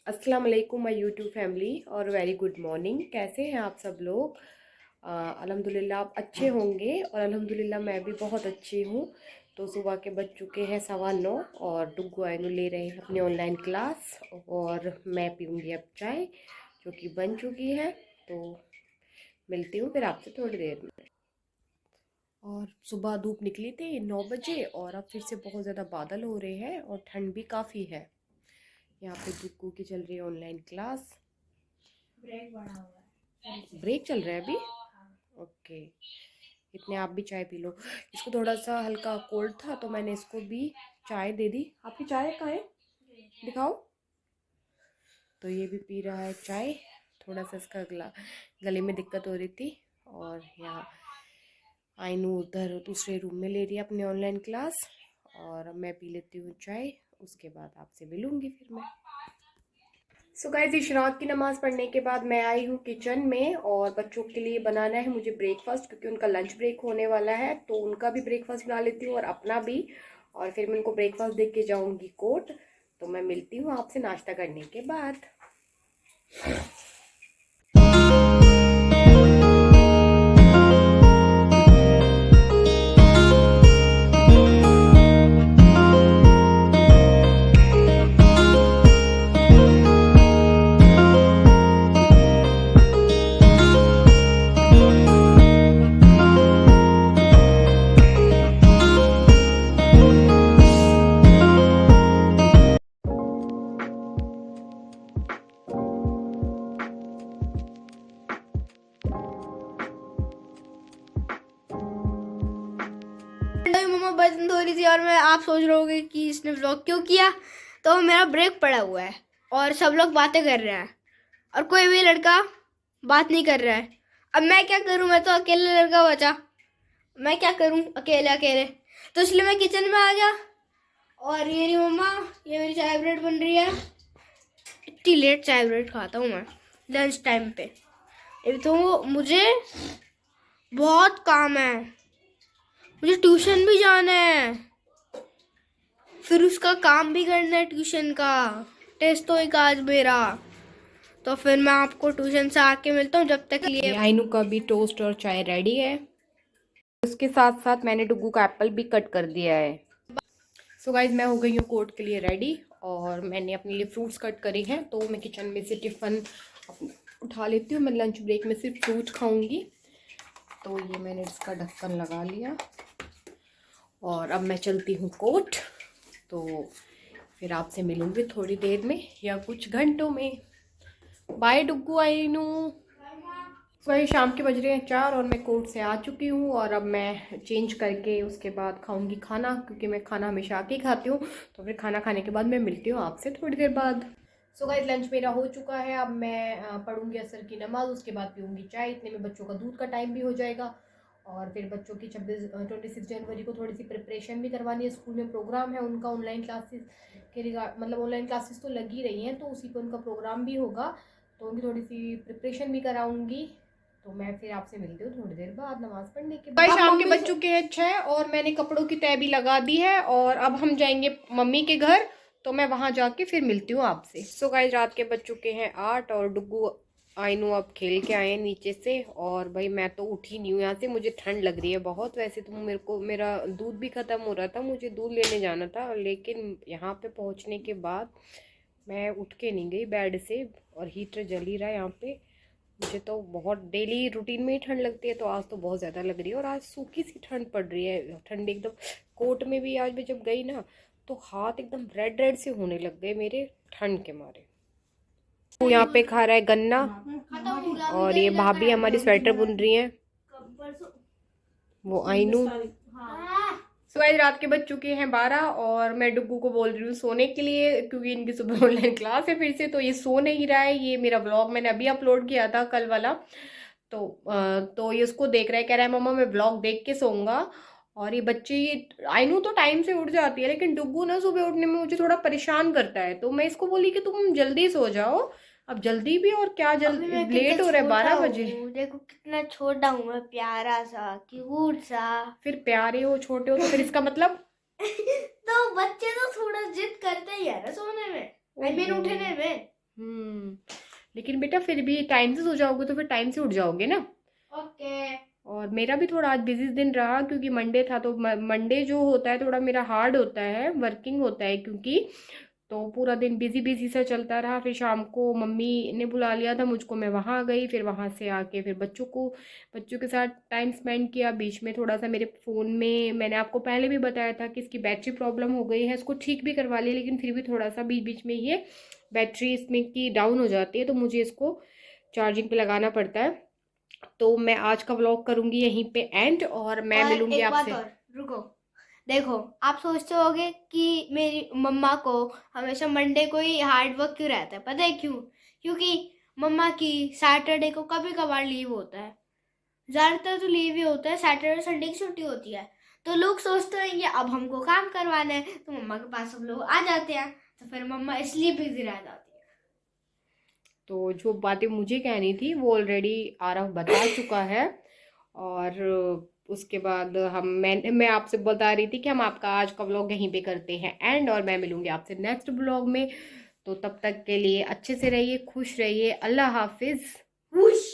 अस्सलाम वालेकुम my YouTube family और वेरी गुड मॉर्निंग। कैसे हैं आप सब लोग? अल्हम्दुलिल्लाह आप अच्छे होंगे और अल्हम्दुलिल्लाह मैं भी बहुत अच्छी हूँ। तो सुबह के बज चुके हैं 9:15 और डुग्गू आइनू ले रहे हैं अपनी ऑनलाइन क्लास और मैं पीऊँगी अब चाय जो कि बन चुकी है। तो मिलती हूँ फिर आपसे थोड़ी देर में। और सुबह धूप निकली थी 9 बजे और अब फिर से बहुत ज़्यादा बादल हो रहे हैं और ठंड भी काफ़ी है। यहाँ पे डुग्गू की चल रही है ऑनलाइन क्लास। ब्रेक बढ़ा हुआ है। ब्रेक चल रहा है अभी। ओके, इतने आप भी चाय पी लो। इसको थोड़ा सा हल्का कोल्ड था तो मैंने इसको भी चाय दे दी। आपकी चाय कहाँ है, दिखाओ। तो ये भी पी रहा है चाय। थोड़ा सा इसका गले में दिक्कत हो रही थी। और यहाँ आइनू उधर दूसरे रूम में ले रही है अपनी ऑनलाइन क्लास और मैं पी लेती हूँ चाय। उसके बाद आपसे मिलूँगी फिर मैं। सो गाइस, इशराक की नमाज़ पढ़ने के बाद मैं आई हूँ किचन में और बच्चों के लिए बनाना है मुझे ब्रेकफास्ट, क्योंकि उनका लंच ब्रेक होने वाला है। तो उनका भी ब्रेकफास्ट बना लेती हूँ और अपना भी। और फिर मैं उनको ब्रेकफास्ट दे के जाऊँगी कोर्ट। तो मैं मिलती हूँ आपसे नाश्ता करने के बाद। मम्मा बर्तन धो रही थी और मैं आप सोच रहे होगे कि इसने व्लॉग क्यों किया। तो मेरा ब्रेक पड़ा हुआ है और सब लोग बातें कर रहे हैं और कोई भी लड़का बात नहीं कर रहा है। अब मैं क्या करूं, मैं तो अकेले लड़का बचा, मैं क्या करूं अकेले अकेले। तो इसलिए मैं किचन में आ गया और ये रही मम्मा, ये मेरी चाय ब्रेड बन रही है। इतनी लेट चाय ब्रेड खाता हूँ मैं लंच टाइम पे। अभी तो मुझे बहुत काम है, मुझे ट्यूशन भी जाना है, फिर उसका काम भी करना है, ट्यूशन का टेस्ट तो एक आज मेरा। तो फिर मैं आपको ट्यूशन से आके मिलता हूँ, जब तक लिए आइनू का भी टोस्ट और चाय रेडी है। उसके साथ साथ मैंने डुग्गू का एप्पल भी कट कर दिया है। सो गाइज, मैं हो गई हूँ कोर्ट के लिए रेडी और मैंने अपने लिए फ्रूट्स कट करे हैं। तो मैं किचन में से टिफ़िन उठा लेती हूँ। मैं लंच ब्रेक में सिर्फ फ्रूट खाऊंगी। तो ये मैंने इसका ढक्कन लगा लिया और अब मैं चलती हूँ कोर्ट। तो फिर आपसे मिलूँगी थोड़ी देर में या कुछ घंटों में। बाय डुग्गू आइनू। वही शाम के बज रहे हैं 4 और मैं कोर्ट से आ चुकी हूँ और अब मैं चेंज करके उसके बाद खाऊंगी खाना, क्योंकि मैं खाना हमेशा आके ही खाती हूँ। तो फिर खाना खाने के बाद मैं मिलती हूँ आपसे थोड़ी देर बाद। सो गाइस, लंच मेरा हो चुका है। अब मैं पढ़ूंगी असर की नमाज, उसके बाद पीऊँगी चाय। इतने में बच्चों का दूध का टाइम भी हो जाएगा। और फिर बच्चों की 26 जनवरी को थोड़ी सी प्रिपरेशन भी करवानी है। स्कूल में प्रोग्राम है उनका ऑनलाइन क्लासेस के रिगार्ड, मतलब ऑनलाइन क्लासेस तो लगी रही हैं तो उसी पर उनका प्रोग्राम भी होगा। तो उनकी थोड़ी सी प्रिपरेशन भी कराऊंगी। तो मैं फिर आपसे मिलती हूँ थोड़ी देर बाद नमाज पढ़ने के बाद। शाम के बज चुके हैं 6 और मैंने कपड़ों की तय भी लगा दी है और अब हम जाएंगे मम्मी के घर। तो मैं वहां जाके फिर मिलती हूँ आपसे। सो गाइस, रात के बज चुके हैं 8 और डुग्गू आइनू अब खेल के आए हैं नीचे से। और भाई मैं तो उठी नहीं हूँ यहाँ से, मुझे ठंड लग रही है बहुत। वैसे तो मेरा दूध भी ख़त्म हो रहा था, मुझे दूध लेने जाना था, लेकिन यहाँ पे पहुँचने के बाद मैं उठ के नहीं गई बेड से और हीटर जल ही रहा है यहाँ पे। मुझे तो बहुत डेली रूटीन में ही ठंड लगती है, तो आज तो बहुत ज़्यादा लग रही है। और आज सूखी सी ठंड पड़ रही है, ठंड एकदम। कोर्ट में भी आज मैं जब गई ना तो हाथ एकदम रेड रेड से होने लग गए मेरे ठंड के मारे। वो यहाँ पे खा रहा है गन्ना और ये भाभी हमारी स्वेटर बुन रही हैं, वो आइनू। सो आज रात के बज चुके हैं 12 और मैं डुग्गू को बोल रही हूँ सोने के लिए, क्योंकि इनकी सुबह ऑनलाइन क्लास है फिर से। तो ये सो नहीं रहा है। ये मेरा व्लॉग मैंने अभी अपलोड किया था कल वाला। तो ये उसको देख रहा है, कह रहा है मम्मा मैं व्लॉग देख के सोऊंगा। और ये बच्चे, ये आइनू तो टाइम से उठ जाती है, लेकिन डुग्गू ना सुबह उठने में मुझे थोड़ा परेशान करता है। तो मैं इसको बोली कि तुम जल्दी सो जाओ। अब जल्दी भी और क्या, जल्दी लेट हो रहा है 12 बजे। देखो कितना छोटा हूँ मैं, प्यारा सा क्यूट सा। फिर प्यारे हो छोटे हो तो फिर इसका मतलब तो बच्चे तो थोड़ा जिद करते ही है ना सोने में, आई मीन उठने में। लेकिन बेटा फिर भी टाइम से सो जाओगे तो फिर टाइम से उठ जाओगे ना। ओके। और मेरा भी थोड़ा आज बिजी दिन रहा क्योंकि मंडे था, तो मंडे जो होता है थोड़ा मेरा हार्ड होता है, वर्किंग होता है क्योंकि, तो पूरा दिन बिजी बिजी सा चलता रहा। फिर शाम को मम्मी ने बुला लिया था मुझको, मैं वहाँ गई, फिर वहाँ से आके फिर बच्चों के साथ टाइम स्पेंड किया। बीच में थोड़ा सा मेरे फ़ोन में, मैंने आपको पहले भी बताया था कि इसकी बैटरी प्रॉब्लम हो गई है, इसको ठीक भी करवा लिया, लेकिन फिर भी थोड़ा सा बीच बीच में ये बैटरी इसमें की डाउन हो जाती है, तो मुझे इसको चार्जिंग पे लगाना पड़ता है। तो मैं आज का व्लॉग करूँगी यहीं पे एंड, और मैं और मिलूँगी एक बात आपसे। और, रुको। देखो, आप सोचते होगे कि मेरी मम्मा को हमेशा मंडे को ही हार्ड वर्क क्यों रहता है। पता है क्यों? क्योंकि मम्मा की सैटरडे को कभी कभार लीव होता है, ज़्यादातर तो लीव ही होता है, सैटरडे संडे की छुट्टी होती है। तो लोग सोचते हैं कि अब हमको काम करवाना है, तो मम्मा के पास सब लोग आ जाते हैं, तो फिर मम्मा इसलिए बिजी रह जाती है। तो जो बातें मुझे कहनी थी वो ऑलरेडी आरव बता चुका है। और उसके बाद मैं आपसे बता रही थी कि हम आपका आज का व्लॉग यहीं पे करते हैं एंड, और मैं मिलूंगी आपसे नेक्स्ट व्लॉग में। तो तब तक के लिए अच्छे से रहिए, खुश रहिए, अल्लाह हाफिज। खुश।